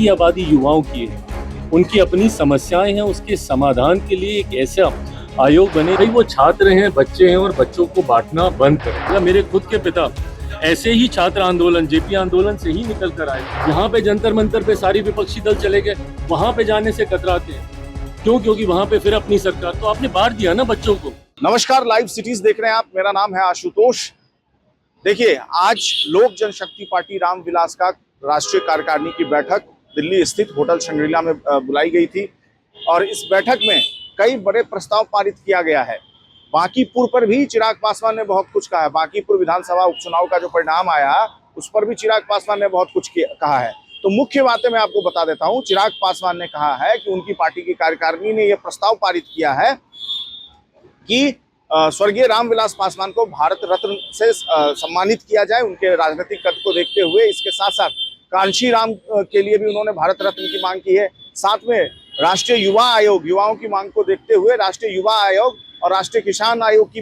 बड़ी आबादी युवाओं की है, उनकी अपनी समस्याएं हैं, उसके समाधान के लिए एक ऐसा आयोग बने। भाई वो छात्र हैं, बच्चे हैं, और बच्चों को बांटना बंद करें। मेरे खुद के पिता ऐसे ही छात्र आंदोलन, जेपी आंदोलन से ही निकल कर आए। यहाँ पे जंतर मंतर पे सारी विपक्षी दल चले गए, वहां पे जाने से कतराते हैं। क्यों? क्योंकि वहां पे फिर अपनी सरकार। तो आपने बांट दिया ना बच्चों को। नमस्कार, लाइव सिटीज देख रहे हैं आप। मेरा नाम है आशुतोष। देखिए, आज लोक जनशक्ति पार्टी रामविलास का राष्ट्रीय कार्यकारिणी की बैठक दिल्ली स्थित होटल शंग्रीला में बुलाई गई थी और इस बैठक में कई बड़े प्रस्ताव पारित किया गया है। बांकीपुर पर भी चिराग पासवान ने बहुत कुछ कहा है। बांकीपुर विधानसभा उपचुनाव का जो परिणाम आया उस पर भी चिराग पासवान ने बहुत कुछ कहा है। तो मुख्य बातें मैं आपको बता देता हूं। चिराग पासवान ने कहा है कि उनकी पार्टी की कार्यकारिणी ने यह प्रस्ताव पारित किया है कि स्वर्गीय रामविलास पासवान को भारत रत्न से सम्मानित किया जाए, उनके राजनीतिक कद को देखते हुए। इसके साथ साथ कांशी राम के लिए भी उन्होंने भारत रत्न की मांग की है। साथ में राष्ट्रीय युवा आयोग, युवाओं की मांग को देखते हुए राष्ट्रीय युवा आयोग और राष्ट्रीय किसान आयोग की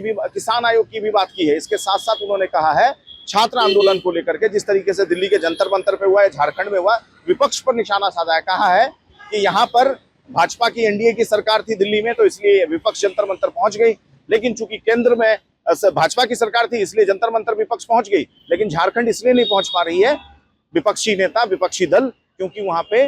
भी बात की है। इसके साथ साथ उन्होंने कहा है छात्र आंदोलन को लेकर के, जिस तरीके से दिल्ली के जंतर मंतर पे हुआ है, झारखंड में हुआ, विपक्ष पर निशाना साधा है। कहा है कि यहाँ पर भाजपा की एनडीए की सरकार थी दिल्ली में, तो इसलिए विपक्ष जंतर मंतर पहुंच गई। लेकिन चूंकि केंद्र में भाजपा की सरकार थी, इसलिए जंतर मंतर विपक्ष पहुंच गई। लेकिन झारखंड इसलिए नहीं पहुंच पा रही है विपक्षी नेता, विपक्षी दल, क्योंकि वहां पे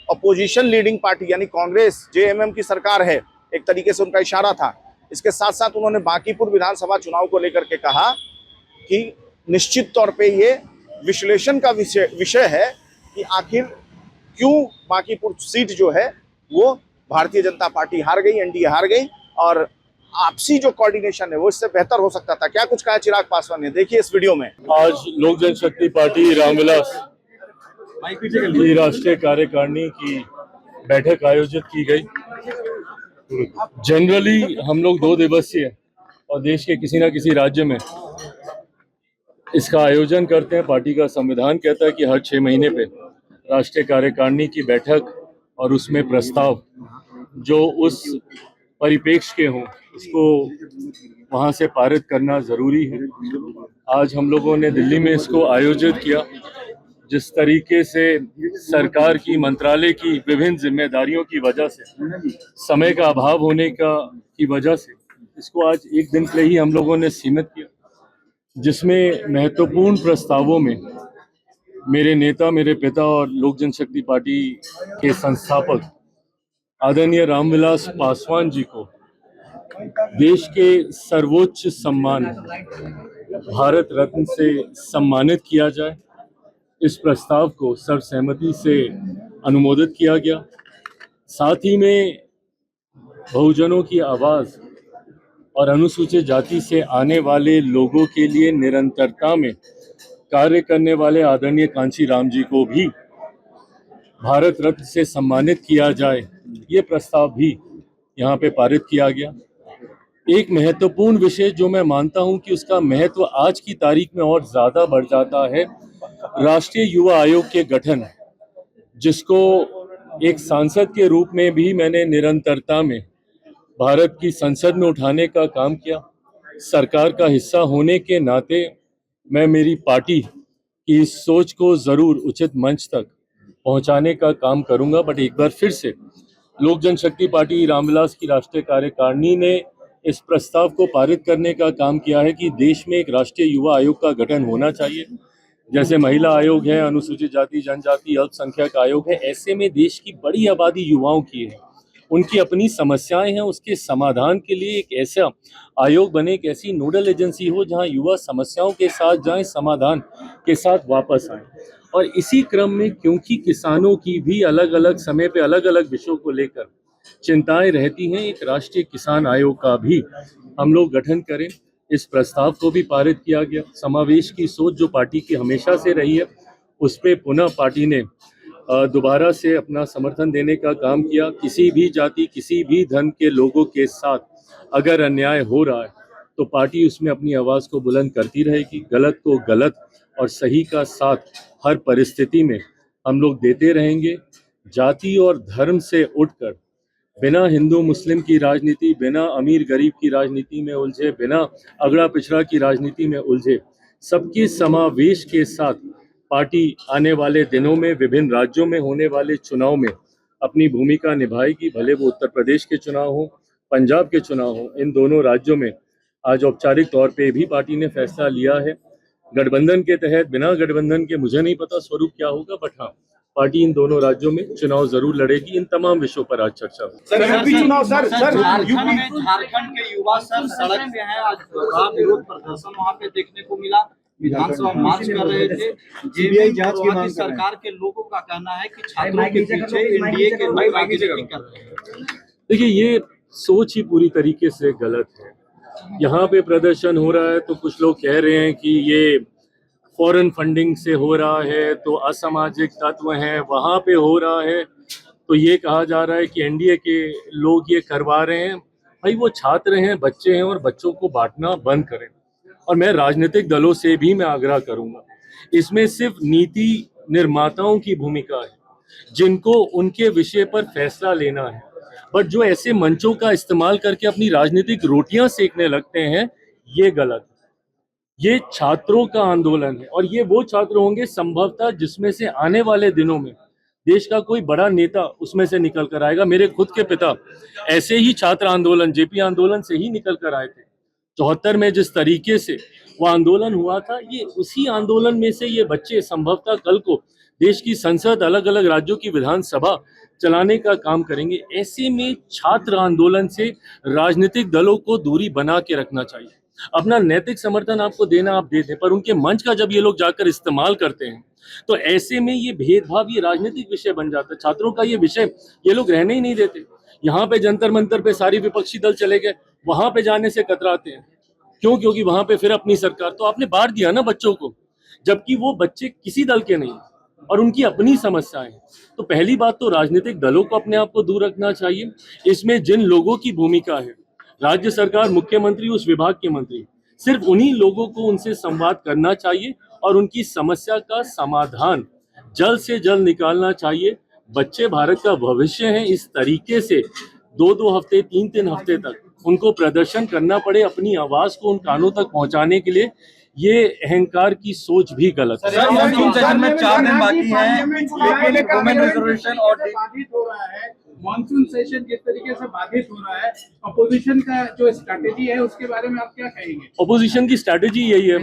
अपोजिशन लीडिंग पार्टी यानी कांग्रेस, जेएमएम की सरकार है। एक तरीके से उनका इशारा था। इसके साथ साथ उन्होंने बांकीपुर विधानसभा चुनाव को लेकर के कहा कि निश्चित तौर पे ये विश्लेषण का विषय है कि आखिर क्यों बांकीपुर सीट जो है वो भारतीय जनता पार्टी हार गई, एनडीए हार गई, और आपसी जो कोऑर्डिनेशन है वो इससे बेहतर हो सकता था। क्या कुछ कहा चिराग पासवान ने, देखिए इस वीडियो में। आज लोक जनशक्ति पार्टी रामविलास की राष्ट्रीय कार्यकारिणी की बैठक आयोजित की गई। जनरली हम लोग 2 दिवसीय और देश के किसी ना किसी राज्य में इसका आयोजन करते हैं। पार्टी का संविधान कहता है कि हर 6 महीने पे राष्ट्रीय कार्यकारिणी की बैठक और उसमें प्रस्ताव जो उस परिप्रेक्ष्य के हों उसको वहाँ से पारित करना ज़रूरी है। आज हम लोगों ने दिल्ली में इसको आयोजित किया। जिस तरीके से सरकार की, मंत्रालय की विभिन्न जिम्मेदारियों की वजह से, समय का अभाव होने की वजह से इसको आज एक दिन के लिए ही हम लोगों ने सीमित किया, जिसमें महत्वपूर्ण प्रस्तावों में मेरे नेता, मेरे पिता और लोक जनशक्ति पार्टी के संस्थापक आदरणीय रामविलास पासवान जी को देश के सर्वोच्च सम्मान भारत रत्न से सम्मानित किया जाए। इस प्रस्ताव को सर्वसहमति से अनुमोदित किया गया। साथ ही में बहुजनों की आवाज़ और अनुसूचित जाति से आने वाले लोगों के लिए निरंतरता में कार्य करने वाले आदरणीय कांशी राम जी को भी भारत रत्न से सम्मानित किया जाए, ये प्रस्ताव भी यहाँ पे पारित किया गया। एक महत्वपूर्ण विषय जो मैं मानता हूँ कि उसका महत्व आज की तारीख में और ज़्यादा बढ़ जाता है, राष्ट्रीय युवा आयोग के गठन, जिसको एक सांसद के रूप में भी मैंने निरंतरता में भारत की संसद में उठाने का काम किया। सरकार का हिस्सा होने के नाते मैं मेरी पार्टी की इस सोच को ज़रूर उचित मंच तक पहुंचाने का काम करूंगा। बट एक बार फिर से लोक जनशक्ति पार्टी रामविलास की राष्ट्रीय कार्यकारिणी ने इस प्रस्ताव को पारित करने का काम किया है कि देश में एक राष्ट्रीय युवा आयोग का गठन होना चाहिए। जैसे महिला आयोग है, अनुसूचित जाति जनजाति अल्पसंख्यक आयोग है, ऐसे में देश की बड़ी आबादी युवाओं की है, उनकी अपनी समस्याएं हैं, उसके समाधान के लिए एक ऐसा आयोग बने, एक ऐसी नोडल एजेंसी हो जहां युवा समस्याओं के साथ जाएं, समाधान के साथ वापस आएं। और इसी क्रम में क्योंकि किसानों की भी अलग अलग समय पे अलग अलग विषयों को लेकर चिंताएं रहती हैं, एक राष्ट्रीय किसान आयोग का भी हम लोग गठन करें। इस प्रस्ताव को भी पारित किया गया। समावेश की सोच जो पार्टी की हमेशा से रही है, उस पर पुनः पार्टी ने दोबारा से अपना समर्थन देने का काम किया। किसी भी जाति, किसी भी धर्म के लोगों के साथ अगर अन्याय हो रहा है तो पार्टी उसमें अपनी आवाज़ को बुलंद करती रहेगी। गलत को गलत और सही का साथ हर परिस्थिति में हम लोग देते रहेंगे। जाति और धर्म से उठकर बिना हिंदू मुस्लिम की राजनीति, बिना अमीर गरीब की राजनीति में उलझे, बिना अगड़ा पिछड़ा की राजनीति में उलझे, सबके समावेश के साथ पार्टी आने वाले दिनों में विभिन्न राज्यों में होने वाले चुनाव में अपनी भूमिका निभाएगी, भले वो उत्तर प्रदेश के चुनाव हो, पंजाब के चुनाव हो। इन दोनों राज्यों में आज औपचारिक तौर पे भी पार्टी ने फैसला लिया है। गठबंधन के तहत, बिना गठबंधन के मुझे नहीं पता स्वरूप क्या होगा, बट हाँ, पार्टी इन दोनों राज्यों में चुनाव जरूर लड़ेगी। इन तमाम विषयों पर आज चर्चा हुई। सर यूपी चुनाव सर झारखंड के युवा सर सड़क पे हैं, आज बड़ा विरोध प्रदर्शन वहाँ पे देखने को मिला, विधानसभा मार्च कर रहे थे। सीबीआई जांच की मांग कर रहे हैं। सरकार के लोगों का कहना है कि छात्रों के पीछे एनडीए के लोग राजनीति कर रहे हैं। देखिए, ये सोच ही पूरी तरीके से गलत है। यहाँ पे प्रदर्शन हो रहा है तो कुछ लोग कह रहे हैं कि ये फॉरेन फंडिंग से हो रहा है, तो असामाजिक तत्व हैं, वहाँ पे हो रहा है तो ये कहा जा रहा है कि एनडीए के लोग ये करवा रहे हैं। भाई, वो छात्र हैं, बच्चे हैं, और बच्चों को बांटना बंद करें। और मैं राजनीतिक दलों से भी मैं आग्रह करूंगा, इसमें सिर्फ नीति निर्माताओं की भूमिका है जिनको उनके विषय पर फैसला लेना है, बट जो ऐसे मंचों का इस्तेमाल करके अपनी राजनीतिक रोटियां सेकने लगते हैं, ये गलत है। ये छात्रों का आंदोलन है और ये वो छात्र होंगे संभवतः जिसमें से आने वाले दिनों में देश का कोई बड़ा नेता उसमें से निकल कर आएगा। मेरे खुद के पिता ऐसे ही छात्र आंदोलन, जेपी आंदोलन से ही निकल कर आए थे। 74 में जिस तरीके से वो आंदोलन हुआ था, ये उसी आंदोलन में से ये बच्चे संभवतः कल को देश की संसद, अलग अलग राज्यों की विधानसभा चलाने का काम करेंगे। ऐसे में छात्र आंदोलन से राजनीतिक दलों को दूरी बना के रखना चाहिए। अपना नैतिक समर्थन आपको देना आप दे दें, पर उनके मंच का जब ये लोग जाकर इस्तेमाल करते हैं तो ऐसे में ये भेदभाव, ये राजनीतिक विषय बन जाता है। छात्रों का ये विषय ये लोग रहने ही नहीं देते। यहाँ पे जंतर मंतर पे सारी विपक्षी दल चले गए, वहां पे जाने से कतराते हैं। क्यों? क्योंकि वहां पे फिर अपनी सरकार। तो आपने बांट दिया ना बच्चों को, जबकि वो बच्चे किसी दल के नहीं और उनकी अपनी समस्याएं हैं। तो पहली बात तो राजनीतिक दलों को अपने आप को दूर रखना चाहिए। इसमें जिन लोगों की भूमिका है, राज्य सरकार, मुख्यमंत्री, उस विभाग के मंत्री, सिर्फ उन्हीं लोगों को उनसे संवाद करना चाहिए और उनकी समस्या का समाधान जल्द से जल्द निकालना चाहिए। बच्चे भारत का भविष्य हैं। इस तरीके से 2-2 हफ्ते, 3-3 हफ्ते तक उनको प्रदर्शन करना पड़े अपनी आवाज को उन कानों तक पहुंचाने के लिए, ये अहंकार की सोच भी गलत है। सर, मानसून सेशन में 4 दिन बाकी हैं, लेकिन वुमेन रिजर्वेशन और बाधित हो रहा है। मानसून सेशन जिस तरीके से बाधित हो रहा है, अपोजिशन का जो स्ट्रैटेजी है उसके बारे में आप क्या कहेंगे? अपोजिशन की स्ट्रैटेजी यही है।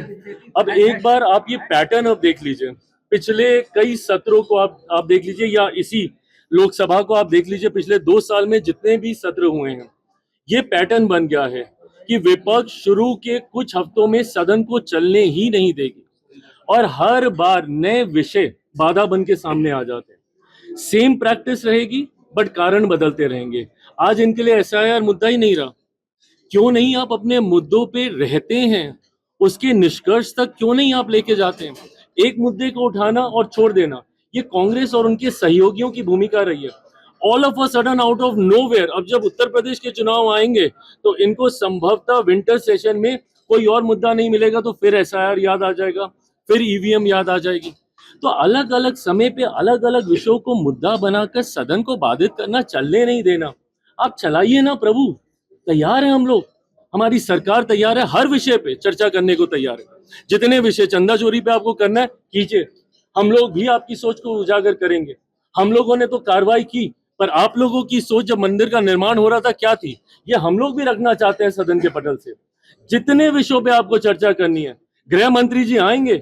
अब एक बार आप ये पैटर्न अब देख लीजिए, पिछले कई सत्रों को आप देख लीजिए, या इसी लोकसभा को आप देख लीजिए, पिछले 2 साल में जितने भी सत्र हुए हैं, ये पैटर्न बन गया है कि विपक्ष शुरू के कुछ हफ्तों में सदन को चलने ही नहीं देगी और हर बार नए विषय बाधा बन के सामने आ जाते हैं। सेम प्रैक्टिस रहेगी, बट कारण बदलते रहेंगे। आज इनके लिए एसआईआर मुद्दा ही नहीं रहा। क्यों नहीं आप अपने मुद्दों पे रहते हैं, उसके निष्कर्ष तक क्यों नहीं आप लेके जाते हैं? एक मुद्दे को उठाना और छोड़ देना, ये कांग्रेस और उनके सहयोगियों की भूमिका रही है। All of a sudden, out of nowhere, अब जब उत्तर प्रदेश के चुनाव आएंगे तो इनको संभवतः विंटर सेशन में कोई और मुद्दा नहीं मिलेगा तो फिर एसआईआर याद आ जाएगा, फिर ईवीएम याद आ जाएगी। तो अलग अलग समय पे अलग अलग विषयों को मुद्दा बनाकर सदन को बाधित करना, चलने नहीं देना। आप चलाइए ना प्रभु, तैयार है हम लोग, हमारी सरकार तैयार है, हर विषय पे चर्चा करने को तैयार है। जितने विषय चंदा चोरी पे आपको करना है कीजिए, हम लोग भी आपकी सोच को उजागर करेंगे। हम लोगों ने तो कार्रवाई की, पर आप लोगों की सोच जब मंदिर का निर्माण हो रहा था क्या थी, ये हम लोग भी रखना चाहते हैं सदन के पटल से। जितने विषयों पे आपको चर्चा करनी है, गृह मंत्री जी आएंगे,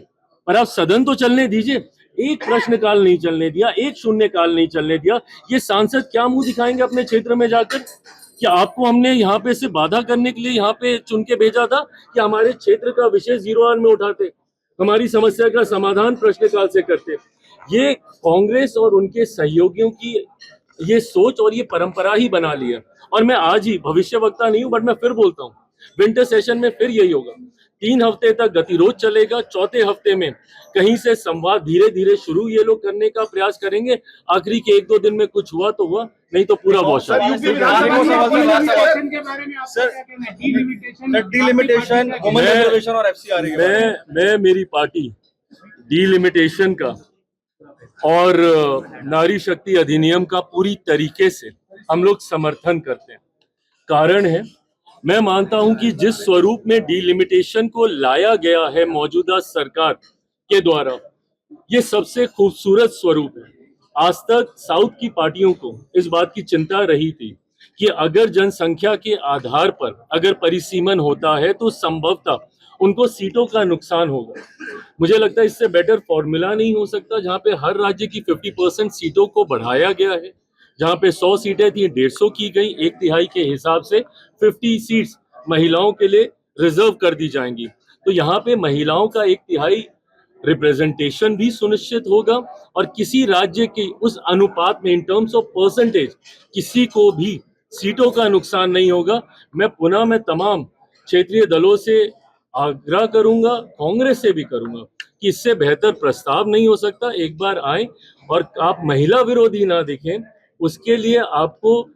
पर आप सदन तो चलने दीजिए। एक प्रश्नकाल नहीं चलने दिया, एक शून्यकाल नहीं चलने दिया। ये सांसद क्या मुंह दिखाएंगे अपने क्षेत्र में जाकर? क्या आपको हमने यहाँ पे से बाधा करने के लिए यहाँ पे चुन के भेजा था कि हमारे क्षेत्र का विषय 0 आवर में उठाते, हमारी समस्या का समाधान प्रश्नकाल से करते? ये कांग्रेस और उनके सहयोगियों की ये सोच और ये परंपरा ही बना ली है। और मैं आज ही भविष्यवक्ता नहीं हूं, बट मैं फिर बोलता हूँ, विंटर सेशन में फिर यही होगा। 3 हफ्ते तक गतिरोध चलेगा, चौथे हफ्ते में कहीं से संवाद धीरे धीरे शुरू ये लोग करने का प्रयास करेंगे। आखिरी के 1-2 दिन में कुछ हुआ तो हुआ, नहीं तो पूरा वॉश। डिलिमिटेशन, वुमेन रिजर्वेशन और एफसीआर के बारे में। मैं मेरी पार्टी डिलिमिटेशन का और नारी शक्ति अधिनियम का पूरी तरीके से हम लोग समर्थन करते हैं। कारण है, मैं मानता हूं कि जिस स्वरूप में डिलिमिटेशन को लाया गया है मौजूदा सरकार के द्वारा, ये सबसे खूबसूरत स्वरूप है। आज तक साउथ की पार्टियों को इस बात की चिंता रही थी कि अगर जनसंख्या के आधार पर अगर परिसीमन होता है तो संभवतः उनको सीटों का नुकसान होगा। मुझे लगता है इससे बेटर फॉर्मूला नहीं हो सकता, जहां पे हर राज्य की 50% सीटों को बढ़ाया गया है। जहां पे 100 सीटें थी 150 की गई, 1/3 के हिसाब से 50 सीट्स महिलाओं के लिए रिजर्व कर दी जाएंगी। तो यहाँ पे महिलाओं का 1/3 रिप्रेजेंटेशन भी सुनिश्चित होगा और किसी राज्य के उस अनुपात में इन टर्म्स ऑफ परसेंटेज किसी को भी सीटों का नुकसान नहीं होगा। मैं तमाम क्षेत्रीय दलों से आग्रह करूंगा, कांग्रेस से भी करूंगा कि इससे बेहतर प्रस्ताव नहीं हो सकता। एक बार आए और आप महिला विरोधी ना दिखें, उसके लिए आपको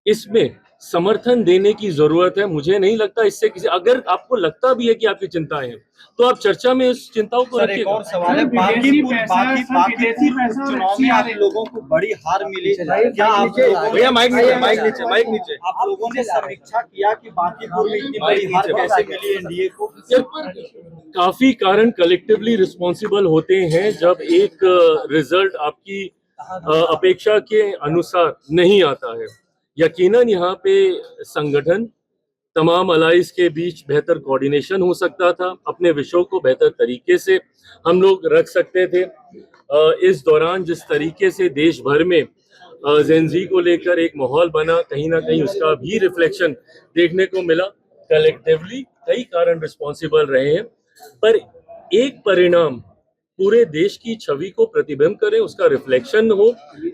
इसमें समर्थन देने की जरूरत है। मुझे नहीं लगता इससे किसी, अगर आपको लगता भी है कि आपकी चिंताएं हैं तो आप चर्चा में इस चिंताओं को सर एक रखिएगा। और सवाल है, विदेशी पैसा चुनाव में आप लोगों को बड़ी हार मिली, क्या आप भैया माइक नीचे आप लोगों ने समीक्षा किया कि बांकीपुर में इतनी बड़ी हार कैसे मिली एनडीए को? काफी कारण कलेक्टिवली रिस्पॉन्सिबल होते हैं जब एक रिजल्ट आपकी अपेक्षा के अनुसार नहीं आता है। यकीनन यहाँ पे संगठन, तमाम अलाइज के बीच बेहतर कोऑर्डिनेशन हो सकता था, अपने विषयों को बेहतर तरीके से हम लोग रख सकते थे। इस दौरान जिस तरीके से देश भर में जेनजी को लेकर एक माहौल बना, कहीं ना कहीं उसका भी रिफ्लेक्शन देखने को मिला। कलेक्टिवली कई कारण रिस्पॉन्सिबल रहे हैं, पर एक परिणाम पूरे देश की छवि को प्रतिबिंब करे, उसका रिफ्लेक्शन हो,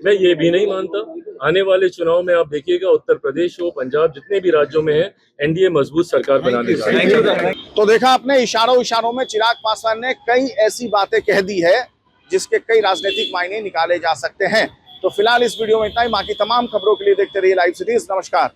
मैं ये भी नहीं मानता। आने वाले चुनाव में आप देखिएगा, उत्तर प्रदेश हो, पंजाब, जितने भी राज्यों में है, एनडीए मजबूत सरकार बनाने जा रही है। तो देखा आपने, इशारों में चिराग पासवान ने कई ऐसी बातें कह दी है जिसके कई राजनीतिक मायने निकाले जा सकते हैं। तो फिलहाल इस वीडियो में इतना ही। बाकी तमाम खबरों के लिए देखते रहिए लाइव सिटीज। नमस्कार।